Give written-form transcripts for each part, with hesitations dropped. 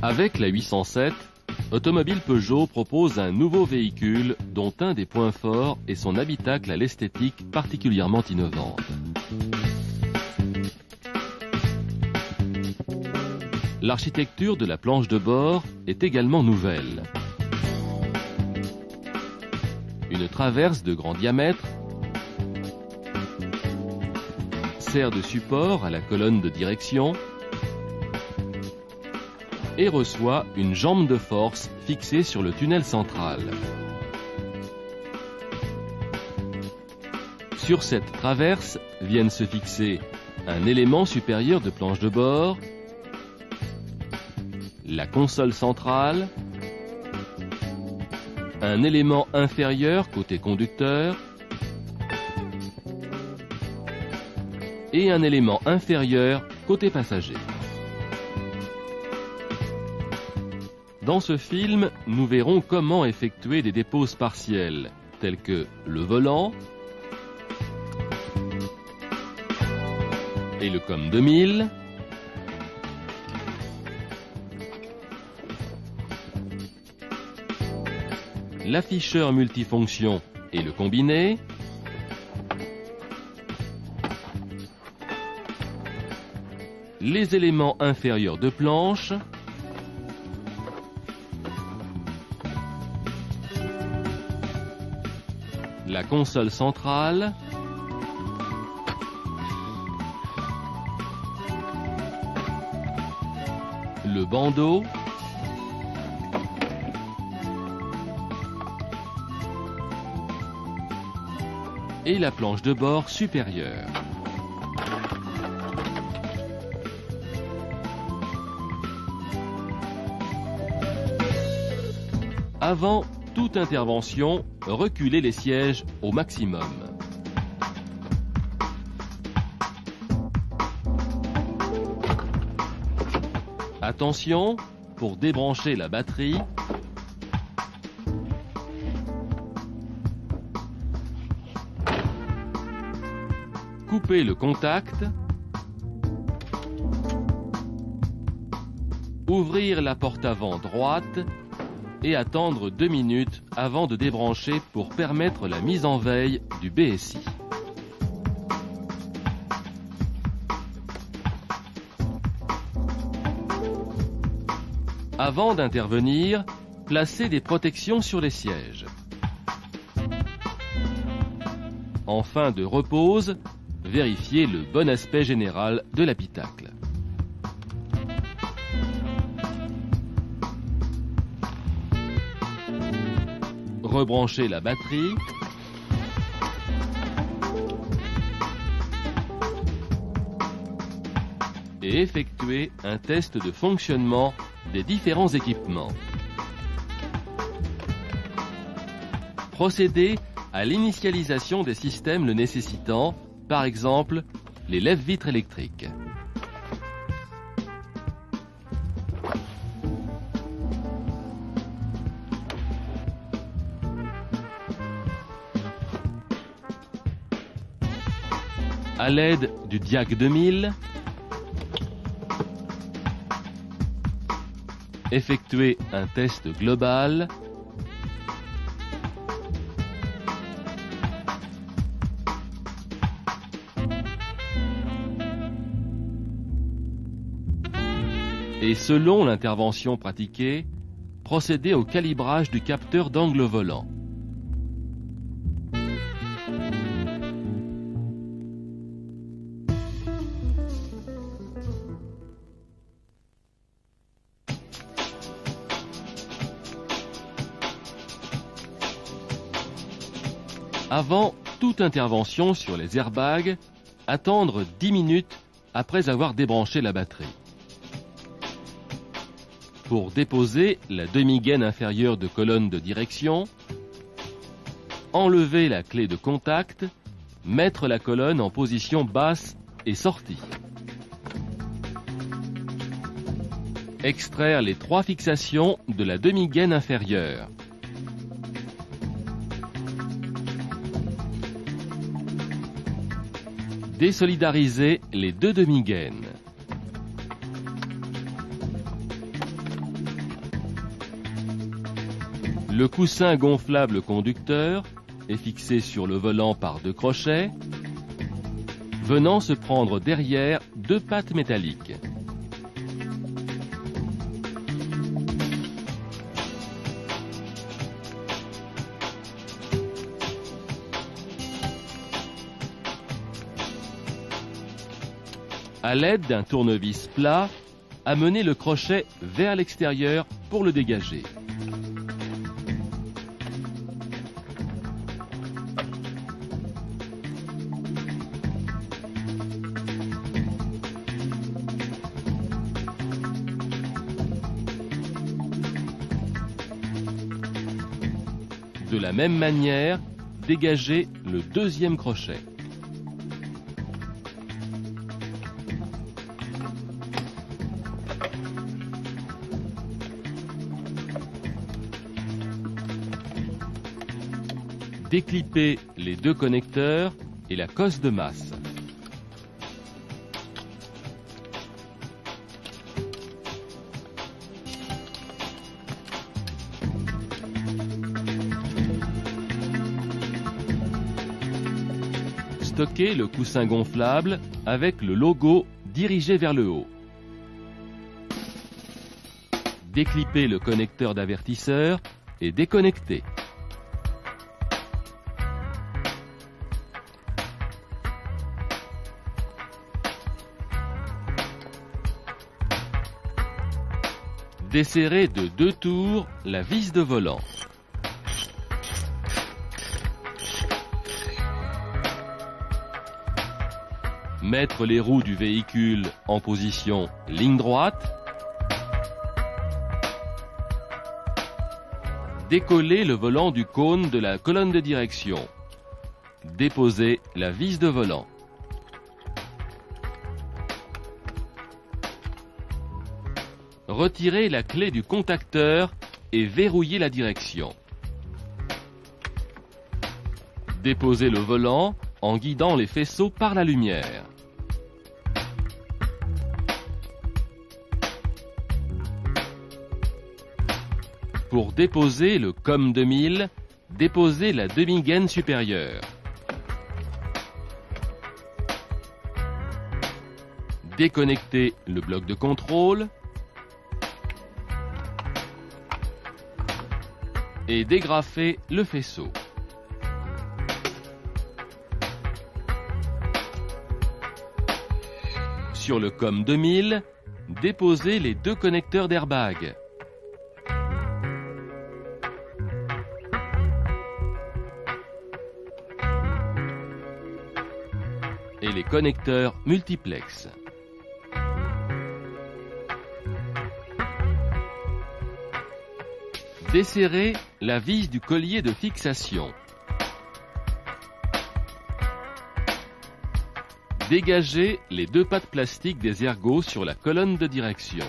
Avec la 807, Automobile Peugeot propose un nouveau véhicule dont un des points forts est son habitacle à l'esthétique particulièrement innovante. L'architecture de la planche de bord est également nouvelle. Une traverse de grand diamètre sert de support à la colonne de direction et reçoit une jambe de force fixée sur le tunnel central. Sur cette traverse viennent se fixer un élément supérieur de planche de bord, la console centrale, un élément inférieur côté conducteur et un élément inférieur côté passager. Dans ce film, nous verrons comment effectuer des déposes partielles, telles que le volant et le COM 2000, l'afficheur multifonction et le combiné, les éléments inférieurs de planche, la console centrale, le bandeau, et la planche de bord supérieure. Avant toute intervention, reculez les sièges au maximum. Attention, pour débrancher la batterie, coupez le contact, ouvrir la porte avant droite et attendre 2 minutes avant de débrancher pour permettre la mise en veille du BSI. Avant d'intervenir, placez des protections sur les sièges. En fin de repose, vérifiez le bon aspect général de l'habitacle. Rebranchez la batterie. Et effectuez un test de fonctionnement des différents équipements. Procédez à l'initialisation des systèmes le nécessitant, par exemple les lève-vitres électriques. À l'aide du Diag 2000, effectuez un test global et selon l'intervention pratiquée, procédez au calibrage du capteur d'angle volant. Avant toute intervention sur les airbags, attendre 10 minutes après avoir débranché la batterie. Pour déposer la demi-gaine inférieure de colonne de direction, enlever la clé de contact, mettre la colonne en position basse et sortir. Extraire les 3 fixations de la demi-gaine inférieure. Désolidariser les 2 demi-gaines. Le coussin gonflable conducteur est fixé sur le volant par 2 crochets, venant se prendre derrière 2 pattes métalliques. À l'aide d'un tournevis plat, amenez le crochet vers l'extérieur pour le dégager. De la même manière, dégagez le 2e crochet. Déclipez les 2 connecteurs et la cosse de masse. Stockez le coussin gonflable avec le logo dirigé vers le haut. Déclipez le connecteur d'avertisseur et déconnectez. Desserrez de 2 tours la vis de volant. Mettre les roues du véhicule en position ligne droite. Décoller le volant du cône de la colonne de direction. Déposer la vis de volant. Retirez la clé du contacteur et verrouillez la direction. Déposez le volant en guidant les faisceaux par la lumière. Pour déposer le COM 2000, déposez la demi-gaine supérieure. Déconnectez le bloc de contrôle et dégrafez le faisceau. Sur le COM 2000, déposez les 2 connecteurs d'airbag. Et les connecteurs multiplex. Desserrez la vis du collier de fixation. Dégagez les 2 pattes plastiques des ergots sur la colonne de direction.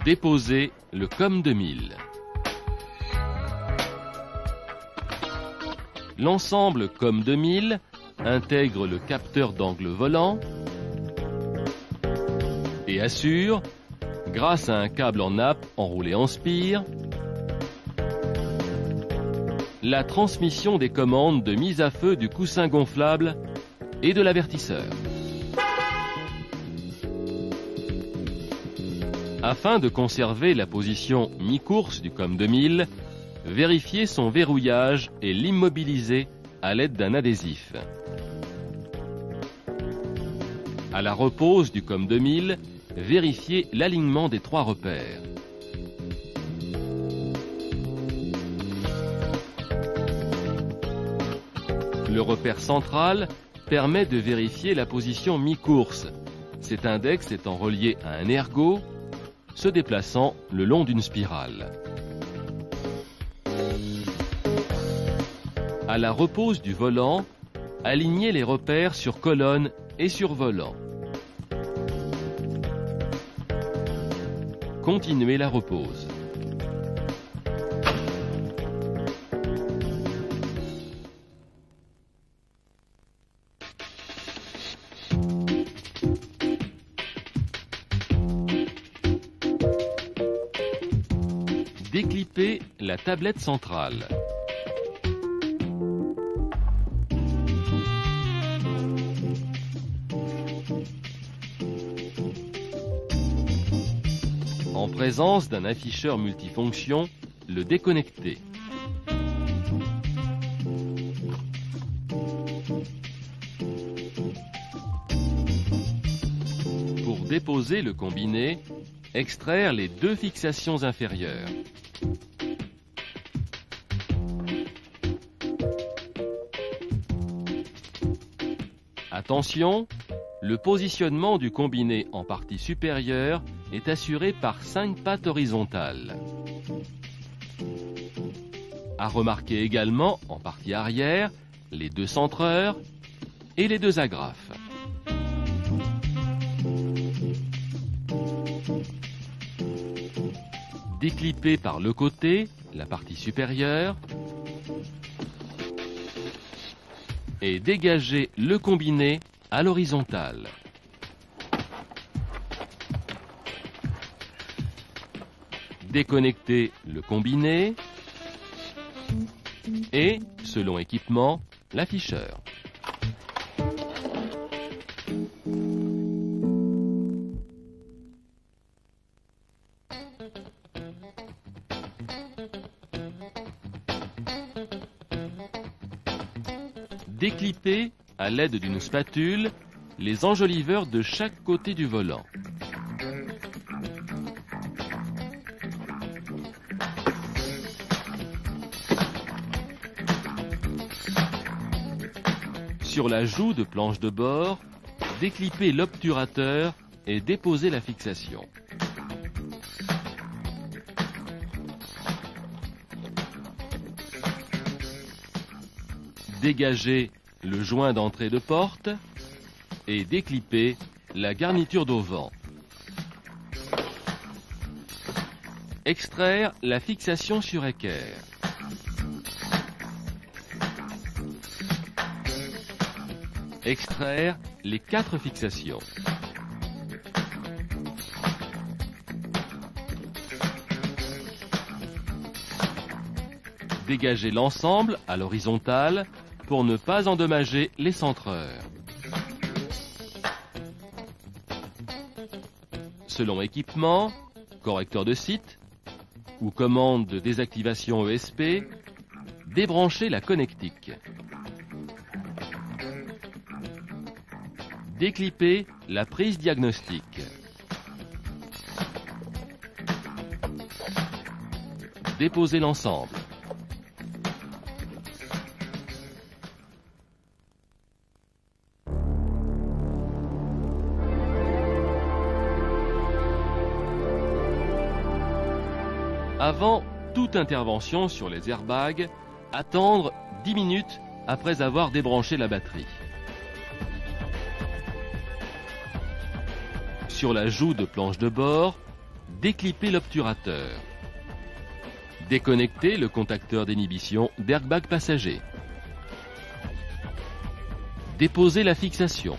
Déposez le COM 2000. L'ensemble COM 2000 intègre le capteur d'angle volant et assure, grâce à un câble en nappe enroulé en spire, la transmission des commandes de mise à feu du coussin gonflable et de l'avertisseur. Afin de conserver la position mi-course du COM 2000, vérifiez son verrouillage et l'immobiliser à l'aide d'un adhésif. À la repose du COM 2000, vérifiez l'alignement des 3 repères. Le repère central permet de vérifier la position mi-course, cet index étant relié à un ergot, se déplaçant le long d'une spirale. À la repose du volant, alignez les repères sur colonne et sur volant. Continuez la repose. Déclipper la tablette centrale. En présence d'un afficheur multifonction, le déconnecter. Pour déposer le combiné, extraire les deux fixations inférieures. Attention, le positionnement du combiné en partie supérieure est assuré par 5 pattes horizontales. À remarquer également, en partie arrière, les 2 centreurs et les 2 agrafes. Déclipper par le côté, la partie supérieure, et dégager le combiné à l'horizontale. Déconnecter le combiné et, selon équipement, l'afficheur. Déclipper, à l'aide d'une spatule, les enjoliveurs de chaque côté du volant. Sur la joue de planche de bord, déclipper l'obturateur et déposer la fixation. Dégager le joint d'entrée de porte et déclipper la garniture d'auvent. Extraire la fixation sur équerre. Extraire les 4 fixations. Dégager l'ensemble à l'horizontale pour ne pas endommager les centreurs. Selon équipement, correcteur de site ou commande de désactivation ESP, débrancher la connectique. Déclipper la prise diagnostique. Déposer l'ensemble. Avant toute intervention sur les airbags, attendre 10 minutes après avoir débranché la batterie. Sur la joue de planche de bord, déclipper l'obturateur. Déconnecter le contacteur d'inhibition d'airbag passager. Déposer la fixation.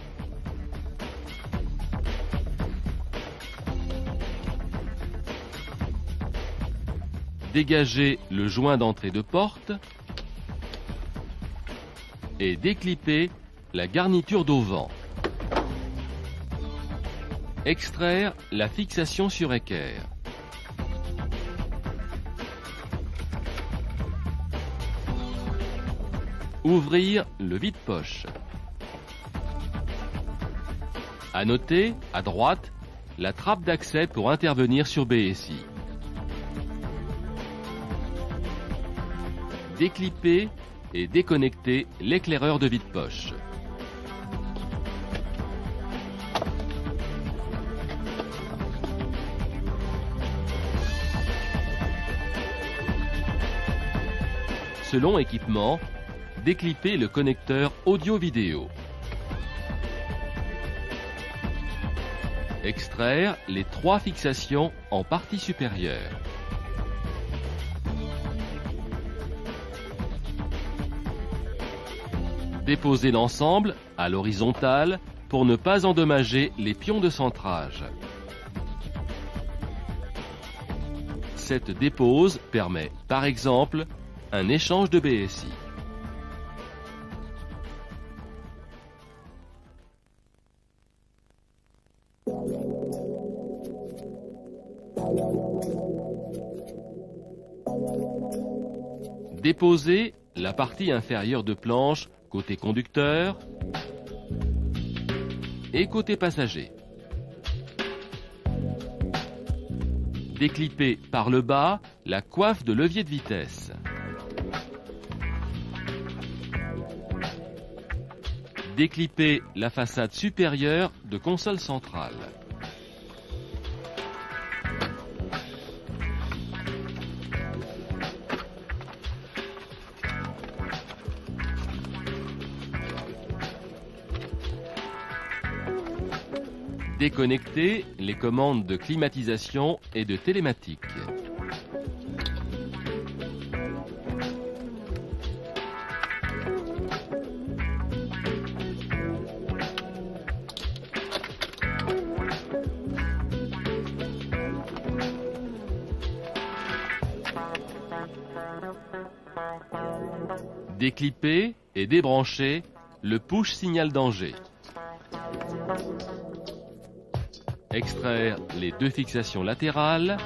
Dégager le joint d'entrée de porte et déclipper la garniture d'auvent. Extraire la fixation sur équerre. Ouvrir le vide-poche. À noter, à droite, la trappe d'accès pour intervenir sur BSI. Déclipper et déconnecter l'éclaireur de vide-poche. Selon équipement, déclipper le connecteur audio-vidéo. Extraire les 3 fixations en partie supérieure. Déposer l'ensemble à l'horizontale pour ne pas endommager les pions de centrage. Cette dépose permet, par exemple, un échange de BSI. Déposer la partie inférieure de planche côté conducteur et côté passager. Déclipper par le bas la coiffe de levier de vitesse. Déclipper la façade supérieure de console centrale. Déconnecter les commandes de climatisation et de télématique. Déclipper et débrancher le push signal danger. Extraire les deux fixations latérales.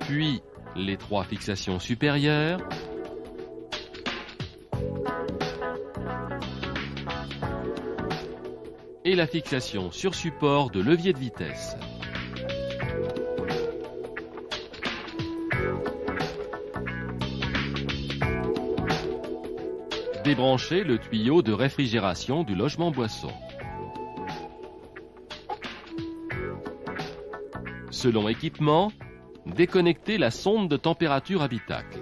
Puis les trois fixations supérieures. Et la fixation sur support de levier de vitesse. Débrancher le tuyau de réfrigération du logement boisson. Selon équipement, déconnecter la sonde de température habitacle.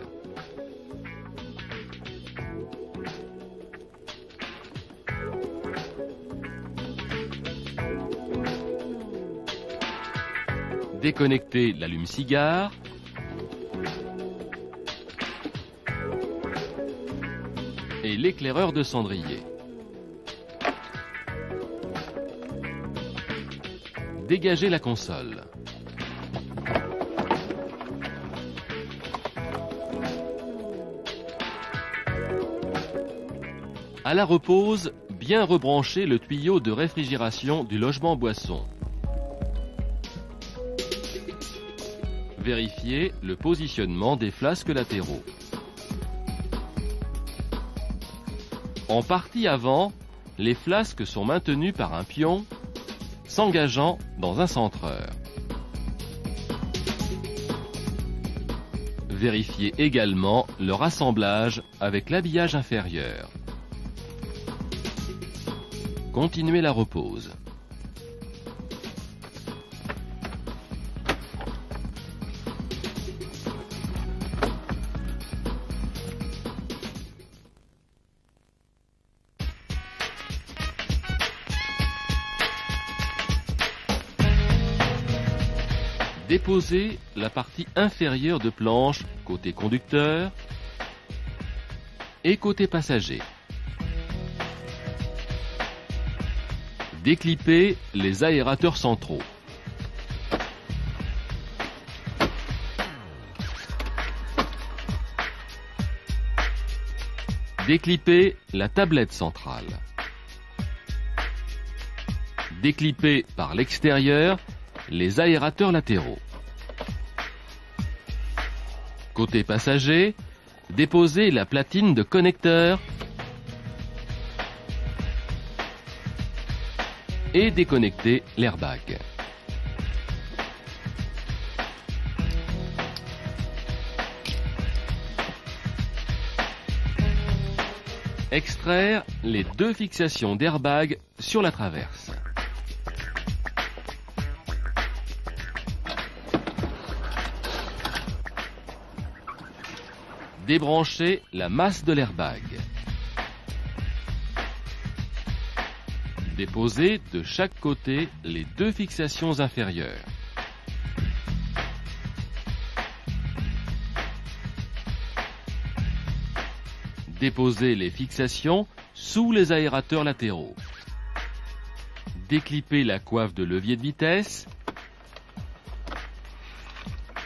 Déconnecter l'allume-cigare. Et l'éclaireur de cendrier. Dégager la console. À la repose, bien rebrancher le tuyau de réfrigération du logement boisson. Vérifier le positionnement des flasques latéraux. En partie avant, les flasques sont maintenues par un pion s'engageant dans un centreur. Vérifiez également leur assemblage avec l'habillage inférieur. Continuez la repose. Déposer la partie inférieure de planche côté conducteur et côté passager. Déclipper les aérateurs centraux. Déclipper la tablette centrale. Déclipper par l'extérieur les aérateurs latéraux. Côté passager, déposer la platine de connecteur et déconnecter l'airbag. Extraire les deux fixations d'airbag sur la traverse. Débrancher la masse de l'airbag. Déposer de chaque côté les deux fixations inférieures. Déposez les fixations sous les aérateurs latéraux. Déclippez la coiffe de levier de vitesse,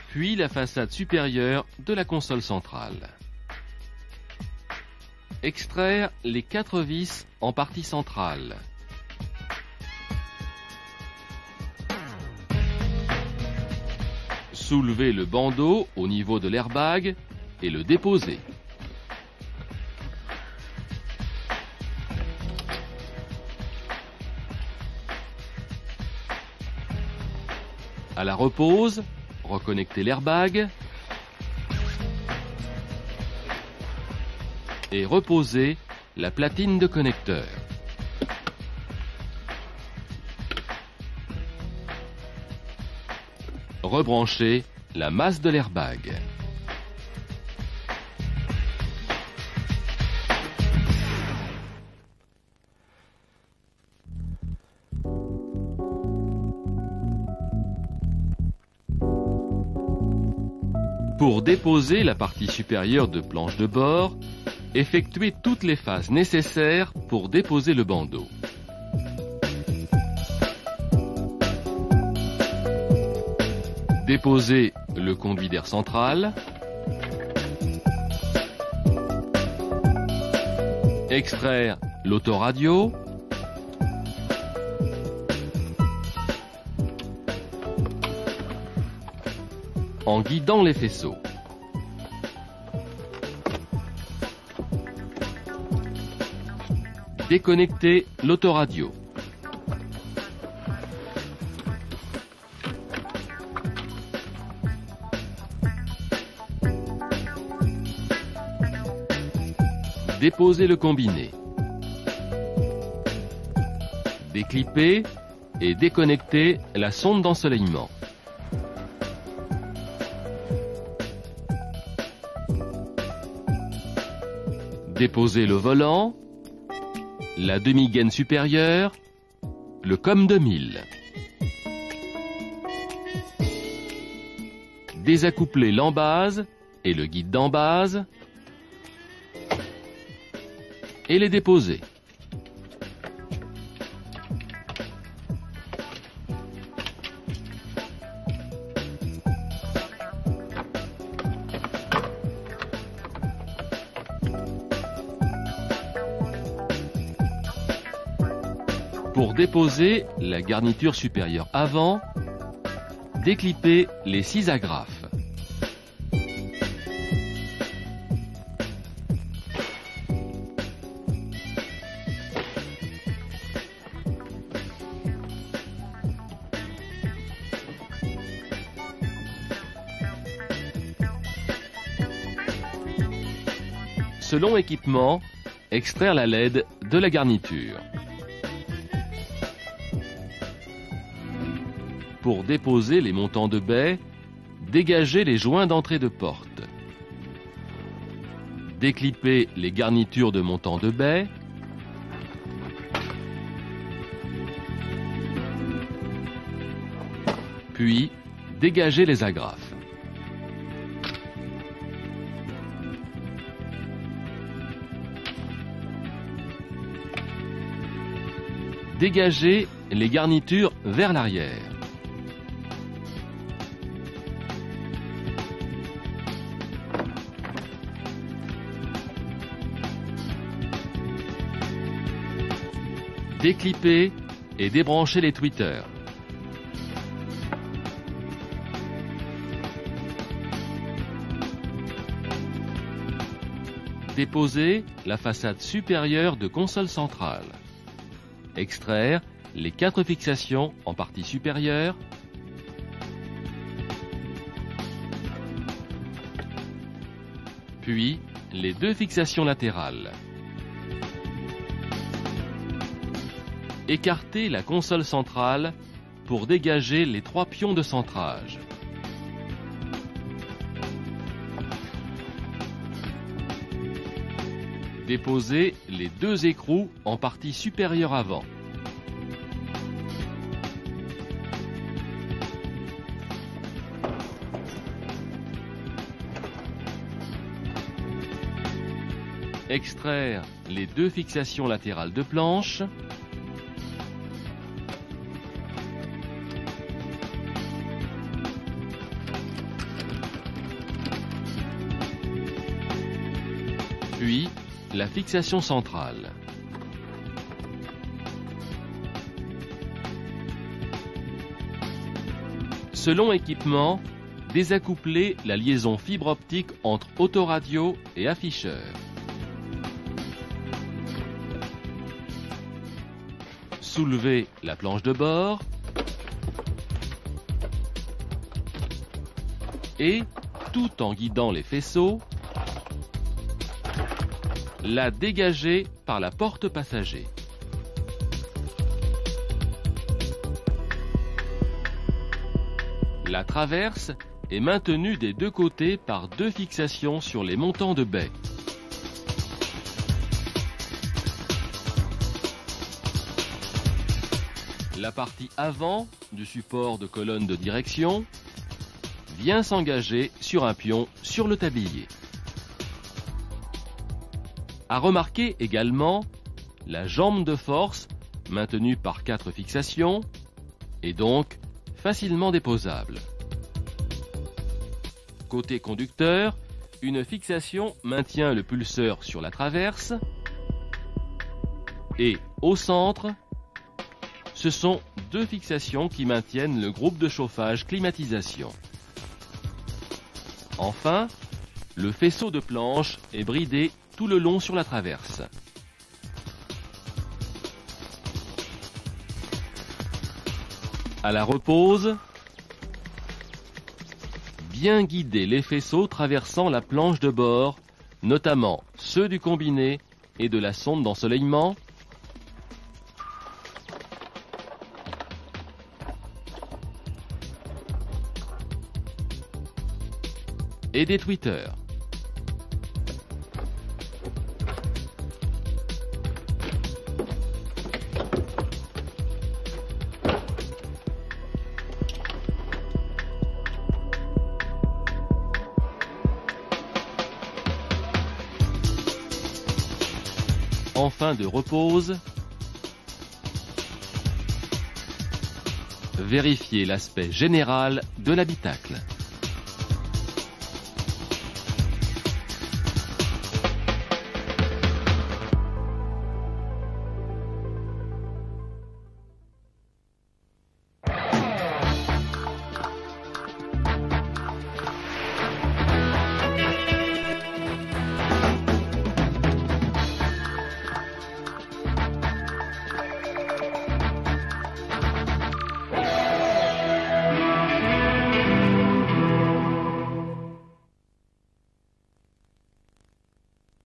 puis la façade supérieure de la console centrale. Extraire les 4 vis en partie centrale. Soulevez le bandeau au niveau de l'airbag et le déposer. À la repose, reconnectez l'airbag et reposez la platine de connecteur. Rebranchez la masse de l'airbag. Pour déposer la partie supérieure de planche de bord, effectuez toutes les phases nécessaires pour déposer le bandeau. Déposez le conduit d'air central. Extraire l'autoradio. En guidant les faisceaux. Déconnectez l'autoradio. Déposez le combiné. Déclippez et déconnectez la sonde d'ensoleillement. Déposez le volant, la demi-gaine supérieure, le COM 2000. Désaccouplez l'embase et le guide d'embase et les déposer. Pour déposer la garniture supérieure avant, déclippez les 6 agrafes. Selon équipement, extraire la LED de la garniture. Pour déposer les montants de baie, dégagez les joints d'entrée de porte. Déclippez les garnitures de montants de baie. Puis, dégagez les agrafes. Dégagez les garnitures vers l'arrière. Déclippez et débranchez les tweeters. Déposez la façade supérieure de console centrale. Extraire les 4 fixations en partie supérieure. Puis les 2 fixations latérales. Écartez la console centrale pour dégager les 3 pions de centrage. Déposez les 2 écrous en partie supérieure avant. Extraire les 2 fixations latérales de planche. Puis la fixation centrale. Selon équipement, désaccoupler la liaison fibre optique entre autoradio et afficheur. Soulever la planche de bord et, tout en guidant les faisceaux, la dégager par la porte passager. La traverse est maintenue des 2 côtés par 2 fixations sur les montants de baie. La partie avant du support de colonne de direction vient s'engager sur un pion sur le tablier. À remarquer également la jambe de force maintenue par 4 fixations et donc facilement déposable. Côté conducteur, une fixation maintient le pulseur sur la traverse et au centre, ce sont 2 fixations qui maintiennent le groupe de chauffage climatisation. Enfin, le faisceau de planche est bridé tout le long sur la traverse. À la repose, bien guider les faisceaux traversant la planche de bord, notamment ceux du combiné et de la sonde d'ensoleillement, et des tweeters. En fin de repose, vérifiez l'aspect général de l'habitacle.